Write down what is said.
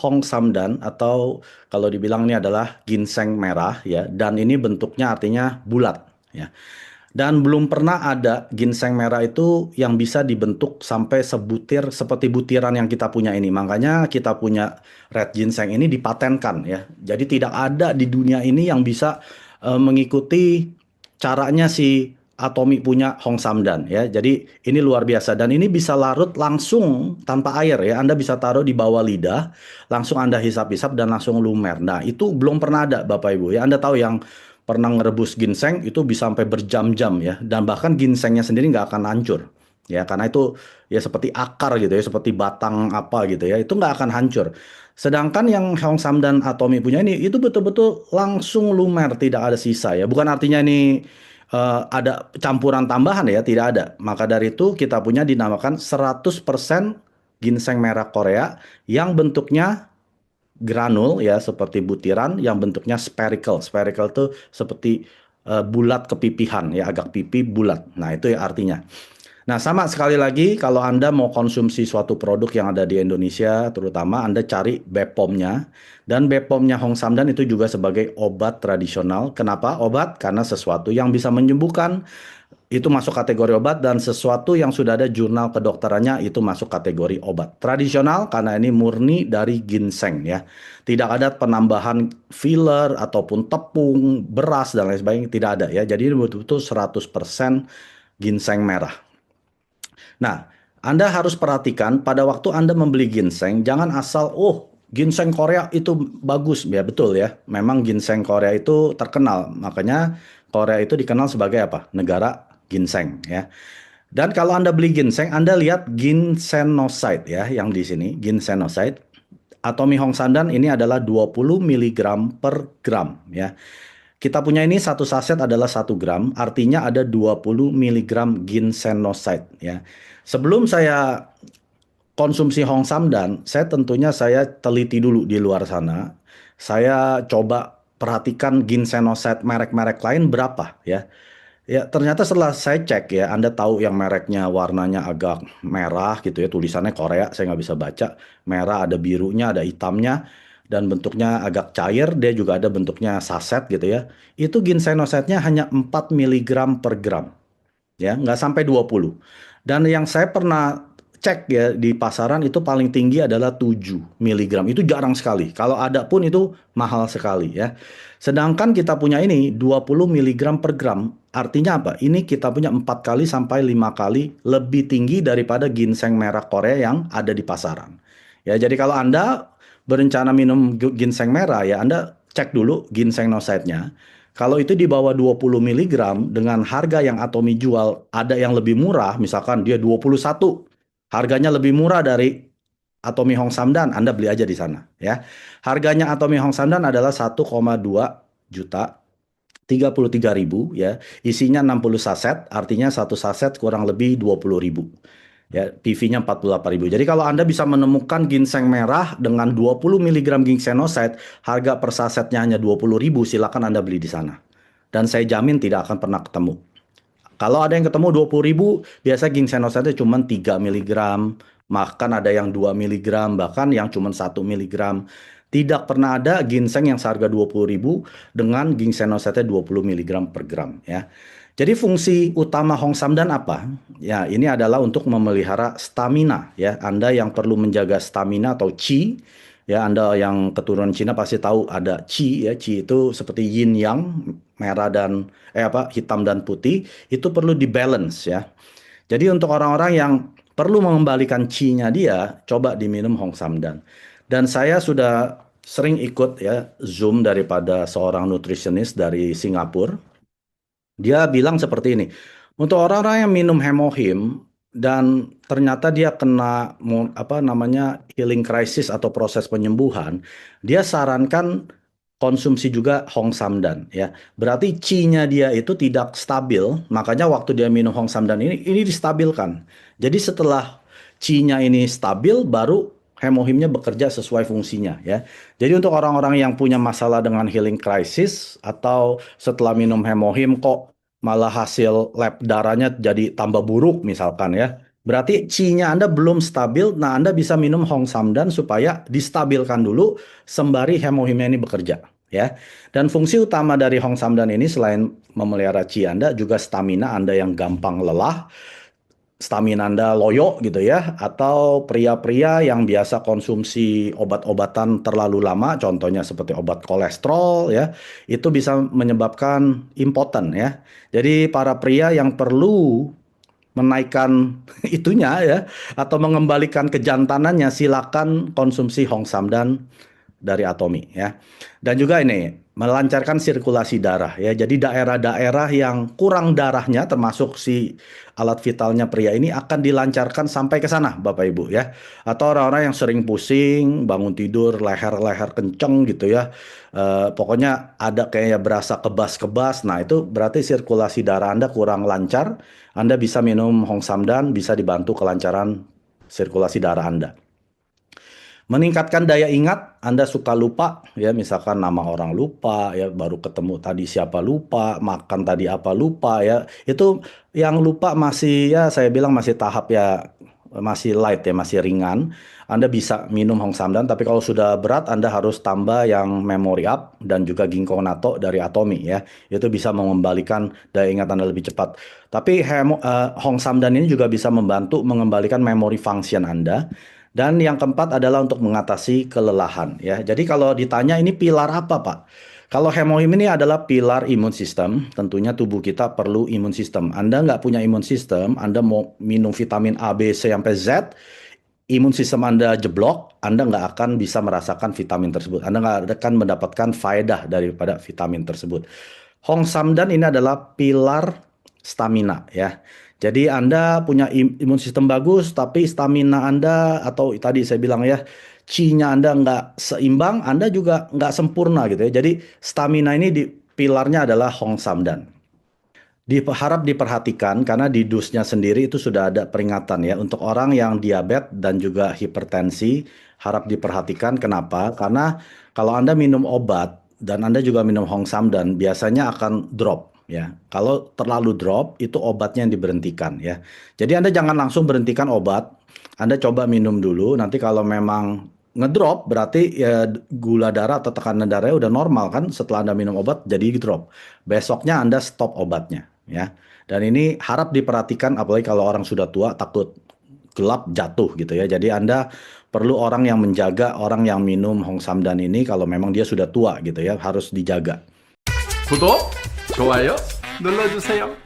Hong Samdan atau kalau dibilang ini adalah ginseng merah ya, dan ini bentuknya artinya bulat ya. Dan belum pernah ada ginseng merah itu yang bisa dibentuk sampai sebutir seperti butiran yang kita punya ini. Makanya kita punya red ginseng ini dipatenkan ya. Jadi tidak ada di dunia ini yang bisa mengikuti caranya si Atomi punya Hong Samdan ya. Jadi ini luar biasa dan ini bisa larut langsung tanpa air ya. Anda bisa taruh di bawah lidah, langsung Anda hisap-hisap dan langsung lumer. Nah, itu belum pernah ada Bapak Ibu ya. Anda tahu yang pernah ngerebus ginseng itu bisa sampai berjam-jam ya, dan bahkan ginsengnya sendiri nggak akan hancur ya, karena itu ya seperti akar gitu ya, seperti batang apa gitu ya, itu nggak akan hancur. Sedangkan yang Hong Sam dan Atomi punya ini itu betul-betul langsung lumer, tidak ada sisa ya, bukan artinya ini ada campuran tambahan ya, tidak ada. Maka dari itu kita punya dinamakan 100% ginseng merah Korea yang bentuknya granul ya, seperti butiran yang bentuknya spherical. Spherical itu seperti bulat kepipihan ya, agak pipi bulat. Nah, itu ya artinya. Nah, sama sekali lagi kalau Anda mau konsumsi suatu produk yang ada di Indonesia, terutama Anda cari BPOM-nya. Dan BPOM-nya Hong Samdan itu juga sebagai obat tradisional. Kenapa obat? Karena sesuatu yang bisa menyembuhkan itu masuk kategori obat, dan sesuatu yang sudah ada jurnal kedokterannya itu masuk kategori obat. Tradisional karena ini murni dari ginseng ya. Tidak ada penambahan filler ataupun tepung, beras dan lain sebagainya, tidak ada ya. Jadi ini betul-betul 100% ginseng merah. Nah, Anda harus perhatikan pada waktu Anda membeli ginseng, jangan asal, oh, ginseng Korea itu bagus. Ya, betul ya. Memang ginseng Korea itu terkenal. Makanya Korea itu dikenal sebagai apa? Negara ginseng ya. Dan kalau Anda beli ginseng, Anda lihat ginsenoside ya, yang di sini, ginsenoside. Atomi Hong Sandan ini adalah 20 miligram per gram ya. Kita punya ini satu saset adalah 1 gram, artinya ada 20 miligram ginsenoside ya. Sebelum saya konsumsi Hong Samdan, saya tentunya teliti dulu di luar sana. Saya coba perhatikan ginsenoside merek-merek lain berapa ya. Ya, ternyata setelah saya cek ya, Anda tahu yang mereknya warnanya agak merah gitu ya, tulisannya Korea, saya nggak bisa baca. Merah, ada birunya, ada hitamnya, dan bentuknya agak cair, dia juga ada bentuknya saset gitu ya. Itu ginsenoside-nya hanya 4 miligram per gram ya, nggak sampai 20. Dan yang saya pernah cek ya di pasaran itu paling tinggi adalah 7 miligram. Itu jarang sekali. Kalau ada pun itu mahal sekali ya. Sedangkan kita punya ini 20 miligram per gram. Artinya apa? Ini kita punya 4 kali sampai 5 kali lebih tinggi daripada ginseng merah Korea yang ada di pasaran. Ya, jadi kalau Anda berencana minum ginseng merah ya, Anda cek dulu ginseng noside-nya. Kalau itu di bawah 20 miligram dengan harga yang Atomi jual, ada yang lebih murah, misalkan dia 21, harganya lebih murah dari Atomi Hong Samdan, Anda beli aja di sana ya. Harganya Atomi Hong Samdan adalah 1,2 juta, 33.000 ya. Isinya 60 saset, artinya satu saset kurang lebih 20.000. Ya, PV-nya 48.000. Jadi kalau Anda bisa menemukan ginseng merah dengan 20 miligram ginsenoside, harga per sasetnya hanya 20.000, silakan Anda beli di sana. Dan saya jamin tidak akan pernah ketemu. Kalau ada yang ketemu 20.000, biasa ginsenoside cuma 3 miligram, bahkan ada yang 2 miligram, bahkan yang cuma 1 miligram. Tidak pernah ada ginseng yang seharga 20.000 dengan ginsenoside 20 miligram per gram ya. Jadi fungsi utama Hong Samdan apa? Ya, ini adalah untuk memelihara stamina ya. Anda yang perlu menjaga stamina atau qi ya, Anda yang keturunan Cina pasti tahu ada qi ya. Qi itu seperti yin yang, merah dan hitam dan putih, itu perlu dibalance ya. Jadi untuk orang-orang yang perlu mengembalikan qi-nya dia, coba diminum Hong Samdan. Dan saya sudah sering ikut ya Zoom daripada seorang nutritionist dari Singapura. Dia bilang seperti ini, untuk orang-orang yang minum hemohim dan ternyata dia kena apa namanya healing crisis atau proses penyembuhan, dia sarankan konsumsi juga Hong Samdan ya. Berarti qi-nya dia itu tidak stabil, makanya waktu dia minum Hong Samdan ini distabilkan. Jadi setelah qi-nya ini stabil baru hemohimnya bekerja sesuai fungsinya ya. Jadi untuk orang-orang yang punya masalah dengan healing crisis atau setelah minum hemohim kok malah hasil lab darahnya jadi tambah buruk misalkan ya. Berarti qi-nya Anda belum stabil, nah Anda bisa minum Hong Samdan supaya distabilkan dulu sembari hemohimnya ini bekerja. Ya, dan fungsi utama dari Hong Samdan ini selain memelihara qi Anda juga stamina Anda yang gampang lelah, stamina Anda loyo gitu ya, atau pria-pria yang biasa konsumsi obat-obatan terlalu lama, contohnya seperti obat kolesterol ya, itu bisa menyebabkan impoten ya. Jadi para pria yang perlu menaikkan itunya ya, atau mengembalikan kejantanannya, silakan konsumsi Hong Samdan dari Atomi ya. Dan juga ini melancarkan sirkulasi darah ya. Jadi daerah-daerah yang kurang darahnya termasuk si alat vitalnya pria ini akan dilancarkan sampai ke sana Bapak Ibu ya. Atau orang-orang yang sering pusing, bangun tidur leher-leher kenceng gitu ya. Pokoknya ada kayak berasa kebas-kebas. Nah, itu berarti sirkulasi darah Anda kurang lancar. Anda bisa minum Hong Samdan, bisa dibantu kelancaran sirkulasi darah Anda. Meningkatkan daya ingat, Anda suka lupa, ya misalkan nama orang lupa, ya baru ketemu tadi siapa lupa, makan tadi apa lupa, ya itu yang lupa masih ya saya bilang masih tahap ya masih light ya masih ringan. Anda bisa minum Hong Samdan, tapi kalau sudah berat Anda harus tambah yang Memory Up dan juga Ginkgo Natto dari Atomi ya. Itu bisa mengembalikan daya ingat Anda lebih cepat. Tapi Hong Samdan ini juga bisa membantu mengembalikan memory function Anda. Dan yang keempat adalah untuk mengatasi kelelahan ya. Jadi kalau ditanya ini pilar apa, Pak? Kalau hemohim ini adalah pilar imun sistem, tentunya tubuh kita perlu imun sistem. Anda nggak punya imun sistem, Anda mau minum vitamin A, B, C, sampai Z, imun sistem Anda jeblok, Anda nggak akan bisa merasakan vitamin tersebut. Anda nggak akan mendapatkan faedah daripada vitamin tersebut. Hong Samdan ini adalah pilar stamina ya. Jadi Anda punya imun sistem bagus, tapi stamina Anda atau tadi saya bilang ya, qi-nya Anda nggak seimbang, Anda juga nggak sempurna gitu ya. Jadi stamina ini pilarnya adalah Hong Samdan. Harap diperhatikan karena di dusnya sendiri itu sudah ada peringatan ya untuk orang yang diabetes dan juga hipertensi harap diperhatikan. Kenapa? Karena kalau Anda minum obat dan Anda juga minum Hong Samdan biasanya akan drop ya. Kalau terlalu drop itu obatnya yang diberhentikan ya. Jadi Anda jangan langsung berhentikan obat. Anda coba minum dulu. Nanti kalau memang ngedrop berarti ya gula darah atau tekanan darahnya udah normal kan setelah Anda minum obat jadi drop. Besoknya Anda stop obatnya ya. Dan ini harap diperhatikan apalagi kalau orang sudah tua takut gelap jatuh gitu ya. Jadi Anda perlu orang yang menjaga orang yang minum Hong Samdan ini kalau memang dia sudah tua gitu ya, harus dijaga. 구독, 좋아요 눌러주세요.